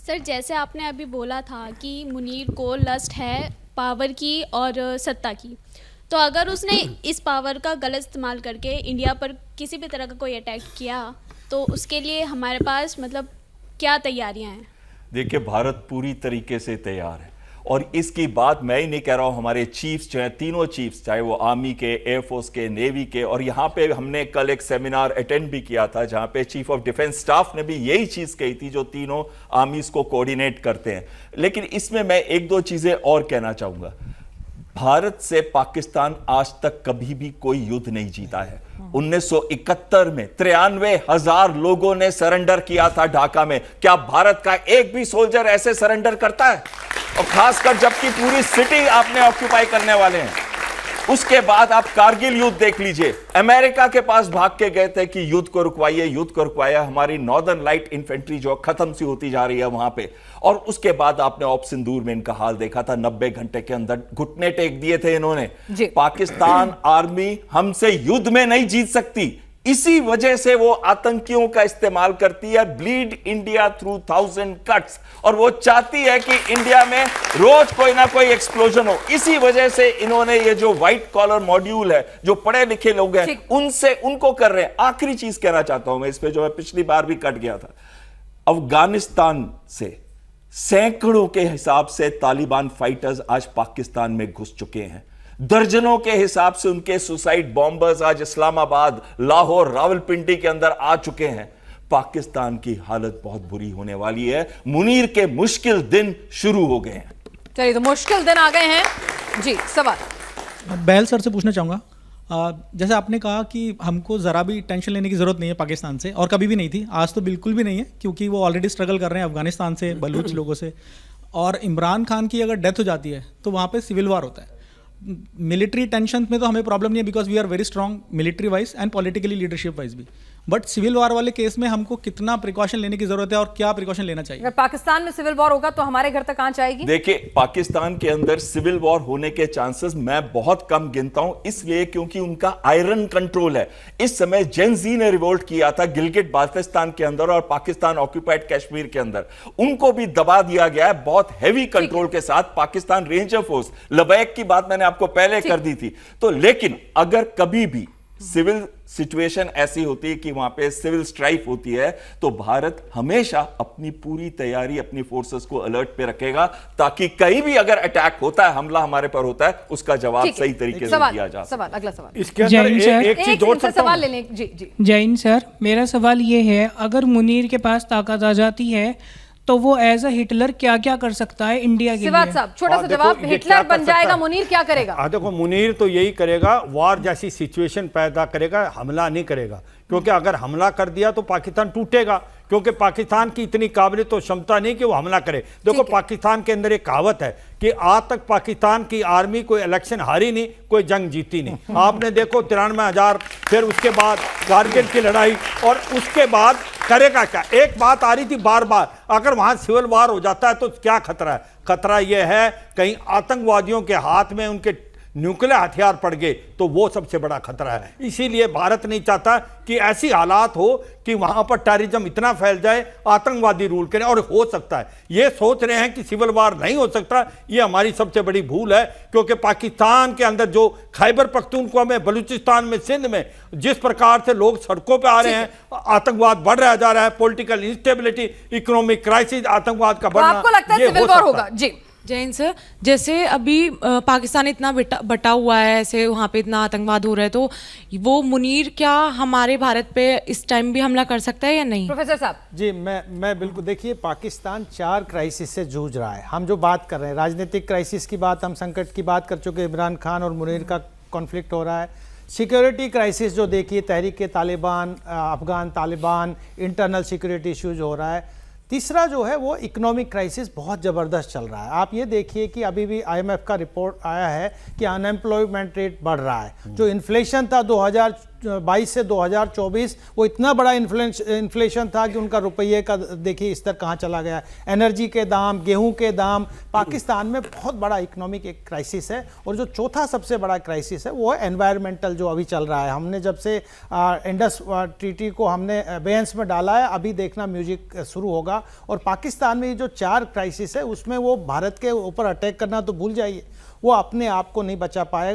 Sir, जैसे आपने अभी बोला था कि मुनीर को लस्ट है पावर की और सत्ता की, तो अगर उसने इस पावर का गलत इस्तेमाल करके इंडिया पर किसी भी तरह का कोई अटैक किया, तो उसके लिए हमारे पास मतलब क्या तैयारियां हैं? देखिए, भारत पूरी तरीके से तैयार है और इसकी बात मैं ही नहीं कह रहा हूं, हमारे चीफ्स जो हैं, तीनों चीफ्स, चाहे वो आर्मी के, एयरफोर्स के, नेवी के, और यहाँ पे हमने कल एक सेमिनार अटेंड भी किया था जहाँ पे चीफ ऑफ डिफेंस स्टाफ ने भी यही चीज़ कही थी, जो तीनों आर्मीज को कोऑर्डिनेट करते हैं। लेकिन इसमें मैं एक दो चीज़ें और कहना चाहूँगा। भारत से पाकिस्तान आज तक कभी भी कोई युद्ध नहीं जीता है। 1971 में 93,000 लोगों ने सरेंडर किया था ढाका में। क्या भारत का एक भी सोल्जर ऐसे सरेंडर करता है? और खासकर जबकि पूरी सिटी आपने ऑक्यूपाई करने वाले हैं। उसके बाद आप कारगिल युद्ध देख लीजिए, अमेरिका के पास भाग के गए थे कि युद्ध को रुकवाइए, युद्ध को रुकवाया। हमारी नॉर्दर्न लाइट इन्फेंट्री जो खत्म सी होती जा रही है वहां पे। और उसके बाद आपने ऑप सिंदूर में इनका हाल देखा था, 90 घंटे के अंदर घुटने टेक दिए थे इन्होंने। पाकिस्तान आर्मी हमसे युद्ध में नहीं जीत सकती, इसी वजह से वो आतंकियों का इस्तेमाल करती है, ब्लीड इंडिया थ्रू 1000 कट्स, और वो चाहती है कि इंडिया में रोज कोई ना कोई एक्सप्लोजन हो। इसी वजह से इन्होंने ये जो व्हाइट कॉलर मॉड्यूल है, जो पढ़े लिखे लोग हैं, उनसे उनको कर रहे हैं। आखिरी चीज कहना चाहता हूं मैं इस पे, जो मैं पिछली बार भी कट गया था। अफगानिस्तान से सैकड़ों के हिसाब से तालिबान फाइटर्स आज पाकिस्तान में घुस चुके हैं। दर्जनों के हिसाब से उनके सुसाइड बॉम्बर्स आज इस्लामाबाद, लाहौर, रावलपिंडी के अंदर आ चुके हैं। पाकिस्तान की हालत बहुत बुरी होने वाली है। मुनीर के मुश्किल दिन शुरू हो गए हैं। चलिए, तो मुश्किल दिन आ गए हैं जी। सवाल बैल सर से पूछना चाहूँगा। जैसे आपने कहा कि हमको ज़रा भी टेंशन लेने की ज़रूरत नहीं है पाकिस्तान से, और कभी भी नहीं थी, आज तो बिल्कुल भी नहीं है, क्योंकि वो ऑलरेडी स्ट्रगल कर रहे हैं अफगानिस्तान से, बलूच लोगों से। और इमरान खान की अगर डेथ हो जाती है तो वहाँ पे सिविल वार होता है। मिलिट्री टेंशन में तो हमें प्रॉब्लम नहीं है, because we are very strong military wise and politically leadership wise भी। बट सिविल वार वाले केस में हमको कितना प्रिकॉशन लेने की जरूरत है और क्या प्रिकॉशन लेना चाहिए? अगर पाकिस्तान में सिविल वॉर होगा तो हमारे घर तक आंच आएगी? देखिए, पाकिस्तान के अंदर सिविल वॉर होने के चांसेस मैं बहुत कम गिनता हूं, इसलिए क्योंकि उनका आयरन कंट्रोल है। इस समय जेन जी ने रिवोल्ट किया था गिलगिट बाल्टिस्तान के अंदर और पाकिस्तान ऑक्यूपाइड कश्मीर के अंदर, उनको भी दबा दिया गया है बहुत हैवी कंट्रोल के साथ। पाकिस्तान रेंजर फोर्स, लबैक की बात मैंने आपको पहले कर दी थी। तो लेकिन अगर कभी भी सिविल सिचुएशन ऐसी होती है कि वहां पे सिविल स्ट्राइक होती है, तो भारत हमेशा अपनी पूरी तैयारी, अपनी फोर्सेस को अलर्ट पे रखेगा, ताकि कहीं भी अगर अटैक होता है, हमला हमारे पर होता है, उसका जवाब सही तरीके से दिया जा सके। अगला सवाल इसके अंदर एक चीज जोड़ सकता सवाल ले लें। जी जी जैन सर, मेरा सवाल ये है, अगर मुनीर के पास ताकत आ जाती है तो वो एज अ हिटलर क्या क्या कर सकता है इंडिया के लिए? साहब, छोटा सा जवाब। हिटलर बन जाएगा मुनीर, क्या करेगा? देखो, मुनीर तो यही करेगा, वार जैसी सिचुएशन पैदा करेगा, हमला नहीं करेगा। क्योंकि अगर हमला कर दिया तो पाकिस्तान टूटेगा, क्योंकि पाकिस्तान की इतनी काबिलियत तो क्षमता नहीं कि वो हमला करे। देखो, पाकिस्तान के अंदर एक कहावत है कि आज तक पाकिस्तान की आर्मी कोई इलेक्शन हारी नहीं, कोई जंग जीती नहीं। आपने देखो 93,000, फिर उसके बाद कारगिल की लड़ाई, और उसके बाद करेगा क्या? एक बात आ रही थी बार बार, अगर वहां सिविल वार हो जाता है तो क्या खतरा है? खतरा यह है कहीं आतंकवादियों के हाथ में उनके न्यूक्लियर हथियार पड़ गए, तो वो सबसे बड़ा खतरा है। इसीलिए भारत नहीं चाहता कि ऐसी हालात हो कि वहां पर टेररिज्म इतना फैल जाए, आतंकवादी रूल करें। और हो सकता है, ये सोच रहे हैं कि सिविल वार नहीं हो सकता, ये हमारी सबसे बड़ी भूल है। क्योंकि पाकिस्तान के अंदर जो खैबर पख्तूनख्वा में, बलूचिस्तान में, सिंध में जिस प्रकार से लोग सड़कों पर आ रहे हैं, आतंकवाद बढ़ रहा जा रहा है, पॉलिटिकल इंस्टेबिलिटी, इकोनॉमिक क्राइसिस, आतंकवाद का बढ़ना, आपको लगता है सिविल वार होगा? जी जैन सर, जैसे अभी पाकिस्तान इतना बटा हुआ है, ऐसे वहाँ पे इतना आतंकवाद हो रहा है, तो वो मुनीर क्या हमारे भारत पे इस टाइम भी हमला कर सकता है या नहीं? प्रोफेसर साहब जी, मैं बिल्कुल, देखिए, पाकिस्तान 4 क्राइसिस से जूझ रहा है। हम जो बात कर रहे हैं, राजनीतिक क्राइसिस की बात, हम संकट की बात कर चुके, इमरान खान और मुनीर का कॉन्फ्लिक्ट हो रहा है। सिक्योरिटी क्राइसिस जो देखिए, Tehreek Taliban, Afghan Taliban, internal security issues हो रहा है। तीसरा जो है वो इकोनॉमिक क्राइसिस बहुत ज़बरदस्त चल रहा है। आप ये देखिए कि अभी भी IMF का रिपोर्ट आया है कि अनएम्प्लॉयमेंट रेट बढ़ रहा है। जो इन्फ्लेशन था 2022 से 2024 वो इतना बड़ा इन्फ्लेशन था कि उनका रुपये का देखिए स्तर कहाँ चला गया। एनर्जी के दाम, गेहूं के दाम, पाकिस्तान में बहुत बड़ा इकोनॉमिक एक क्राइसिस है। और जो चौथा सबसे बड़ा क्राइसिस है वो है एनवायरमेंटल जो अभी चल रहा है। हमने जब से इंडस ट्रीटी को हमने अबेयंस में डाला है, अभी देखना म्यूजिक शुरू होगा। और पाकिस्तान में ये जो 4 क्राइसिस है उसमें वो भारत के ऊपर अटैक करना तो भूल जाइए, वो अपने आप को नहीं बचा पाएगा।